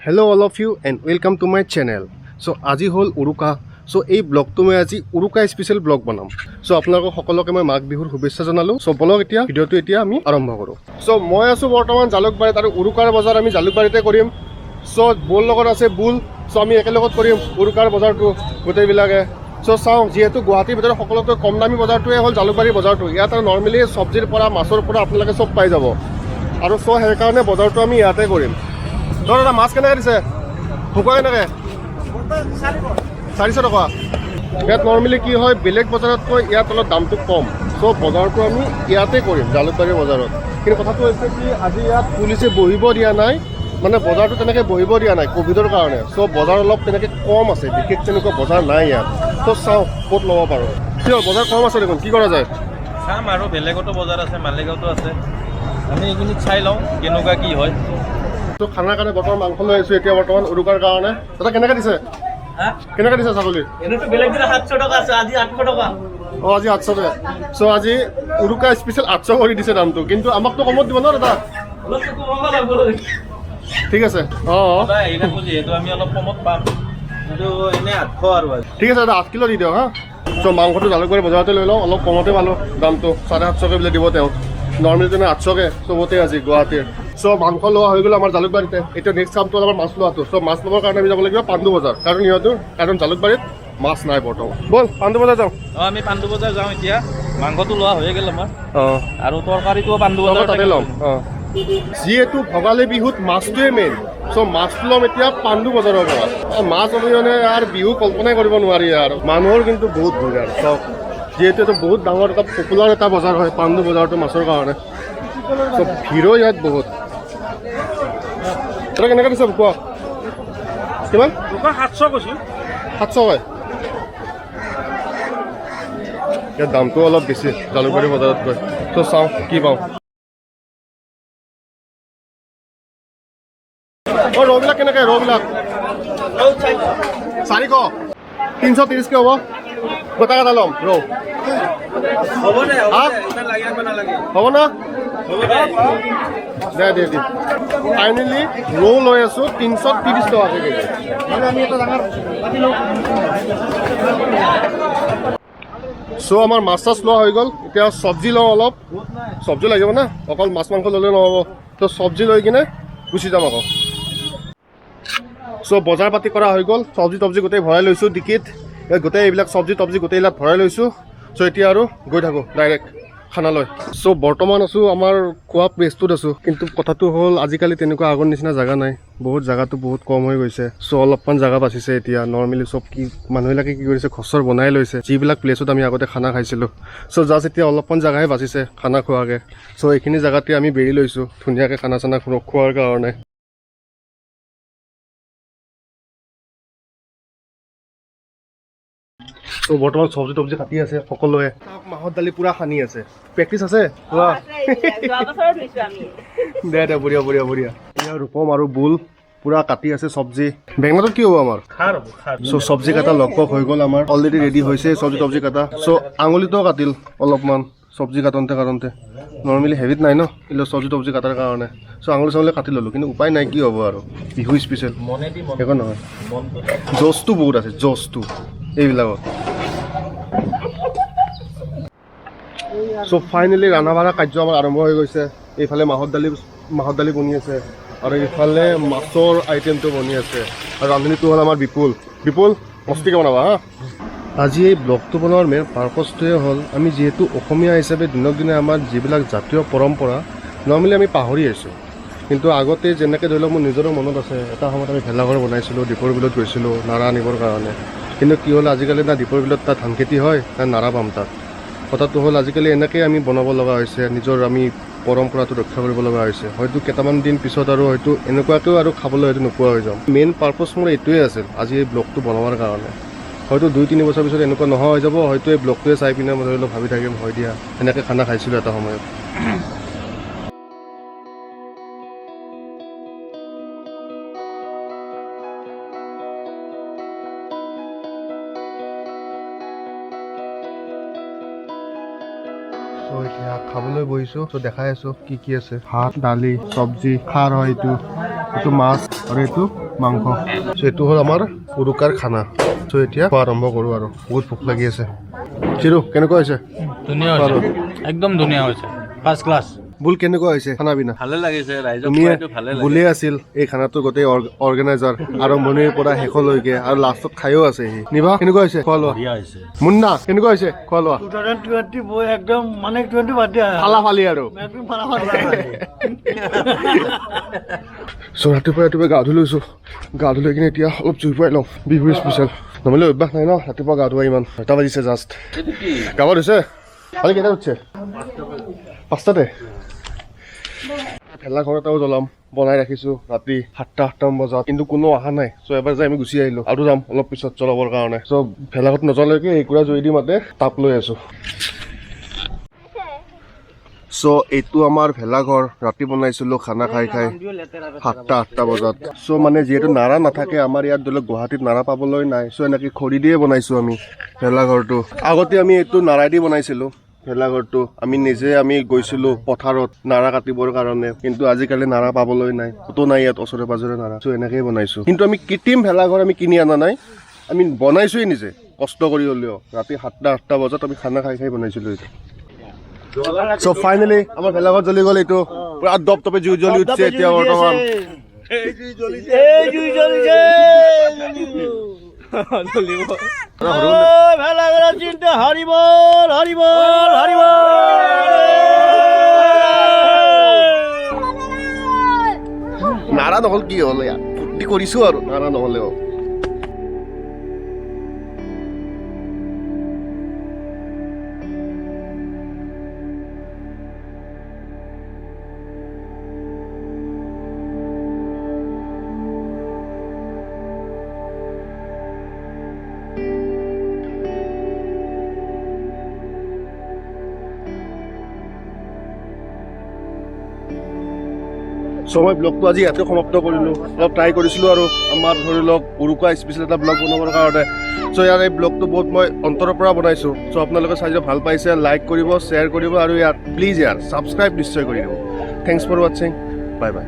Hello all of you and welcome to my channel. So আজি হল উৰুকা. So এই ব্লগটো মই আজি উৰুকা স্পেশাল ব্লগ বনাম. So আপোনালোকক সকলোকে মই মাঘ বিহুৰ শুভেচ্ছা জনালো. So বলক এতিয়া ভিডিওটো এতিয়া আমি আৰম্ভ কৰো. So মই আছো বৰ্তমান জালুকবাৰীত আৰু উৰুকাৰ বজাৰ আমি জালুকবাৰীতে কৰিম. So বুল লগত আছে বুল. So আমি একেলগত কৰিম উৰুকাৰ বজাৰটো গোটেইবিলাকে. So চাওঁ যিহেতু গুৱাহাটীৰ ভিতৰত সকলোতকৈ কম দামী বজাৰটোৱে হ'ল জালুকবাৰী বজাৰটো. ইয়াত নৰ্মেলি চব্জিৰ পৰা মাছৰ পৰা আপোনালোকে চব পাই যাব. আৰু so সেইকাৰণে বজাৰটো আমি ইয়াতে কৰিম. দাদা মাছ কেনেকৈ দিছে শুকুৱাই কেনেকৈ 400 টকা ইয়াত নৰ্মেলি কি হয় বেলেগ বজাৰতকৈ ইয়াত অলপ দামটো কম চ' বজাৰটো আমি ইয়াতে কৰিম জালুকবাৰী বজাৰত কিন্তু কথাটো হৈছে কি আজি ইয়াত পুলিচে বহিব দিয়া নাই মানে বজাৰটো তেনেকৈ বহিব দিয়া নাই ক'ভিডৰ কাৰণে চ' বজাৰ অলপ তেনেকৈ কম আছে বিশেষ তেনেকুৱা বজাৰ নাই ইয়াত ত' চাওঁ ক'ত ল'ব পাৰোঁ কিয় বজাৰ কম আছে দেখোন কি কৰা যায় চাম আৰু বেলেগতো বজাৰ আছে মালিগাঁৱতো আছে আমি এইখিনিত চাই লওঁ কেনেকুৱা কি হয় তো খানাৰ কাৰণে বৰ্তমান মাংস লৈ আহিছোঁ এতিয়া বৰ্তমান উৰুকাৰ কাৰণে দাদা কেনেকৈ দিছে কেনেকৈ দিছে ছাগলী বেলেগ দিলে 700 টকা আছে আজি 800 টকা অঁ আজি 800 টকা চ' আজি উৰুকা স্পেচিয়েল 800 কৰি দিছে দামটো কিন্তু আমাকতো কমত দিব ন দাদা ঠিক আছে অঁ যিহেতু আমি অলপ কমত পাম কিন্তু এনেই 800 আৰু ঠিক আছে দাদা 8 কিলো দি দিয়ক হা চ' মাংসটো জালুকবাৰী বজাৰতে লৈ লওঁ অলপ কমতে পালোঁ দামটো 750 বোলে দিব তেওঁ নৰ্মেলি তেনে 800কে চবতে আজি গুৱাহাটীৰ চ' মাংস লোৱা হৈ গ'ল আমাৰ জালুকবাৰীতে এতিয়া নেক্সট কামটো হ'ল আমাৰ মাছ লোৱাটো চ' মাছ ল'বৰ কাৰণে আমি যাব লাগিব পাণ্ডু বজাৰ কাৰণ জালুকবাৰীত মাছ নাই বৰ্তমান ব'ল পাণ্ডু বজাৰ যাওঁ অঁ আমি পাণ্ডু বজাৰ যাওঁ এতিয়া মাংসটো লোৱা হৈয়ে গ'ল আমাৰ অঁ আৰু তৰকাৰীটো পাণ্ডু বজাৰ তাতে ল'ম অঁ যিহেতু ভোগালী বিহুত মাছটোৱে মেইন চ' মাছটো ল'ম এতিয়া পাণ্ডু বজাৰৰ পৰা মাছ অবিহনে আৰু বিহু কল্পনাই কৰিব নোৱাৰি আৰু মানুহৰ কিন্তু বহুত ভিৰ আৰু চব যিহেতু এইটো বহুত ডাঙৰ এটা পপুলাৰ এটা বজাৰ হয় পাণ্ডু বজাৰটো মাছৰ কাৰণে চ' ভিৰো ইয়াত বহুত তই কেনেকৈ দিছ কোৱা কিমান 700 কৈছোঁ 700 হয় ইয়াত দামটো অলপ বেছি জালুকবাৰী বজাৰতকৈ চ' চাওঁ কি পাওঁ অঁ ৰৌবিলাক কেনেকৈ ৰৌবিলাক 400 330কৈ হ'ব গোটা কাটা ল'ম ৰৌ হ'ব দে হ'ব না দে দে দে ফাইনেলি ৰৌ লৈ আছোঁ 330 টকাকৈ কেজি চ' আমাৰ মাছ চাছ লোৱা হৈ গ'ল এতিয়া চব্জি লওঁ অলপ চব্জি লাগিব না অকল মাছ মাংস ল'লে নহ'ব তো চব্জি লৈ কিনে গুচি যাম আকৌ চ' বজাৰ পাতি কৰা হৈ গ'ল চব্জি তব্জি গোটেই ভৰাই লৈছোঁ ডিকিত গোটেই এইবিলাক চব্জি তব্জি গোটেইবিলাক ভৰাই লৈছোঁ চ' এতিয়া আৰু গৈ থাকোঁ ডাইৰেক্ট খানালৈ চ' বৰ্তমান আছোঁ আমাৰ খোৱা প্লেচটোত আছোঁ কিন্তু কথাটো হ'ল আজিকালি তেনেকুৱা আগৰ নিচিনা জেগা নাই বহুত জেগাটো বহুত কম হৈ গৈছে চ' অলপমান জেগা বাচিছে এতিয়া নৰ্মেলি চব কি মানুহবিলাকে কি কৰিছে ঘৰ বনাই লৈছে যিবিলাক প্লেচত আমি আগতে খানা খাইছিলোঁ চ' জাষ্ট এতিয়া অলপমান জেগাহে বাচিছে খানা খোৱাকৈ চ' এইখিনি জেগাতে আমি বেৰি লৈছোঁ ধুনীয়াকৈ খানা চানা খোৱাৰ কাৰণে ত' বৰ্তমান চব্জি তব্জি কাটি আছে সকলোৱে মাহৰ দালি পুৰা সানি আছে প্ৰেক্টিচ আছে দে দে বঢ়িয়া বঢ়িয়া বঢ়িয়া এতিয়া ৰূপম আৰু বুল পুৰা কাটি আছে চব্জি বেঙেনাটোত কি হ'ব আমাৰ চ' চব্জি কাটা লগ হৈ গ'ল আমাৰ অলৰেডি ৰেডি হৈছে চব্জি তব্জি কাটা চ' আঙুলিটোও কাটিল অলপমান চব্জি কাটোঁতে নৰ্মেলি হেভিত নাই ন কিন্তু চব্জি তব্জি কাটাৰ কাৰণে চ' আঙুলি চাঙুলি কাটি ল'লোঁ কিন্তু উপায় নাই কি হ'ব আৰু বিহু স্পেচিয়েল একো নহয় জচটো বহুত আছে জচটো এইবিলাকত চ' ফাইনেলি ৰান্ধা বাঢ়া কাৰ্য আমাৰ আৰম্ভ হৈ গৈছে এইফালে মাহৰ দালি বনি আছে আৰু এইফালে মাছৰ আইটেমটো বনি আছে আৰু ৰান্ধনীটো হ'ল আমাৰ বিপুল মস্তিকৈ বনাবা হা আজি এই ব্লগটো বনোৱাৰ মেইন পাৰ্পজটোৱে হ'ল আমি যিহেতু অসমীয়া হিচাপে দিনক দিনে আমাৰ যিবিলাক জাতীয় পৰম্পৰা নৰ্মেলি আমি পাহৰি আহিছোঁ কিন্তু আগতে যেনেকৈ ধৰি লওক মোৰ নিজৰো মনত আছে এটা সময়ত আমি ভেলাঘৰ বনাইছিলোঁ দীপৰ বিলত গৈছিলোঁ নাৰা আনিবৰ কাৰণে কিন্তু কি হ'ল আজিকালি না দীপৰ বিলত তাত ধান খেতি হয় না নাৰা পাম তাত কথাটো হ'ল আজিকালি এনেকৈ আমি বনাব লগা হৈছে নিজৰ আমি পৰম্পৰাটো ৰক্ষা কৰিব লগা হৈছে হয়তো কেইটামান দিন পিছত আৰু হয়তো এনেকুৱাকৈও আৰু খাবলৈ হয়তো নোপোৱা হৈ যাম মেইন পাৰ্পজ মোৰ এইটোৱে আছিল আজি এই ব্লগটো বনোৱাৰ কাৰণে হয়তো 2-3 বছৰ পিছত এনেকুৱা নোহোৱা হৈ যাব হয়তো এই ব্লগটোৱে চাই পিনে মই ধৰি লওক ভাবি থাকিম হয় দিয়া এনেকৈ খানা খাইছিলোঁ এটা সময়ত তো এতিয়া খাবলৈ বহিছোঁ তো দেখাই আছোঁ কি কি আছে ভাত দালি চব্জি খাৰ হয় এইটো মাছ আৰু এইটো মাংস। চ' এইটো হ'ল আমাৰ উৰুকাৰ খানা। চ' এতিয়া খোৱা আৰম্ভ কৰোঁ আৰু বহুত ভোক লাগি আছে। চিৰু কেনেকুৱা হৈছে? ধুনীয়া হৈছে, একদম ধুনীয়া হৈছে, ফাৰ্ষ্ট ক্লাছ। বুল কেনেকুৱা হৈছে খানা পিনা? ভালে লাগিছে, ৰাইজক তুমি খুৱাইটো ভালে লাগে। বুলে আছিল এই খানাটো গোটেই অৰ্গেনাইজাৰ আৰম্ভণিৰ পৰা শেষলৈকে আৰু লাষ্টত খায়ো আছে সি। নিভা কেনেকুৱা হৈছে খোৱা লোৱা? ধুনীয়া হৈছে। মুন্না কেনেকুৱা হৈছে খোৱা লোৱা? 2020 একদম মানে 20 বাদ দিয়া ফালা ফালি আৰু একদম ফালাফালি চ' ৰাতিপুৱা গা ধুই লৈছোঁ। গা ধুই লৈ কিনে এতিয়া অলপ জুই পুৱাই লওঁ। বিহু স্পেচিয়েল নহ'লে অভ্যাস নাই ন ৰাতিপুৱা গা ধোৱা ইমান। 9টা বাজিছে জাষ্ট। গাব দিছে আজি কেইটা উঠিছে? 5টাতে। ভেলাঘৰ এটাও জ্বলাম বনাই ৰাখিছোঁ ৰাতি 7টা-8টামান বজাত, কিন্তু কোনো অহা নাই। চ' এবাৰ যাই আমি গুচি আহিলোঁ আৰু যাম অলপ পিছত জ্বলাবৰ কাৰণে। চ' ভেলাঘৰত নজ্বলালৈকে একুৰা জুই দি মাতে তাপ লৈ আছোঁ। চ' এইটো আমাৰ ভেলাঘৰ ৰাতি বনাইছিলোঁ খানা খাই 7টা-8টা বজাত। চ' মানে যিহেতু নাৰা নাথাকে আমাৰ ইয়াত, ধৰি লওক গুৱাহাটীত নাৰা পাবলৈ নাই। চ' এনেকৈ খৰি দিয়ে বনাইছোঁ আমি ভেলাঘৰটো। আগতে আমি এইটো নাৰাই দি বনাইছিলোঁ ভেলাঘৰটো। আমি গৈছিলোঁ পথাৰত নাৰা কাটিবৰ কাৰণে, কিন্তু আজিকালি নাৰা পাবলৈ নাই, ক'তো নাই ইয়াত ওচৰে পাজৰে নাৰা। চ' এনেকৈয়ে বনাইছোঁ। কিন্তু আমি কৃত্ৰিম ভেলাঘৰ আমি কিনি অনা নাই, আমি বনাইছোঁৱেই নিজে কষ্ট কৰি হ'লেও। ৰাতি 7টা-8টা বজাত আমি খানা খাই বনাইছিলোঁ এইটো। চ' ফাইনেলি আমাৰ ভেলাঘৰ জ্বলি গ'ল। এইটো পুৰা দপদপে জুই জ্বলি উঠিছে এতিয়া বৰ্তমান। নাৰা নহ'ল কি হ'ল ইয়াত, ফূৰ্তি কৰিছোঁ আৰু নাৰা নহ'লেও। চ' মই ব্লগটো আজি ইয়াতে সমাপ্ত কৰিলোঁ। অলপ ট্ৰাই কৰিছিলোঁ আৰু আমাৰ ধৰি লওক উৰুকা স্পেচিয়েল এটা ব্লগ বনাবৰ কাৰণে। চ' ইয়াৰ এই ব্লগটো বহুত মই অন্তৰৰ পৰা বনাইছোঁ। চ' আপোনালোকে চাই ভাল পাইছে, লাইক কৰিব, শ্বেয়াৰ কৰিব আৰু ইয়াত প্লিজ ছাবস্ক্ৰাইব নিশ্চয় কৰি দিব। থেংকছ ফৰ ৱাটছিং, বাই বাই।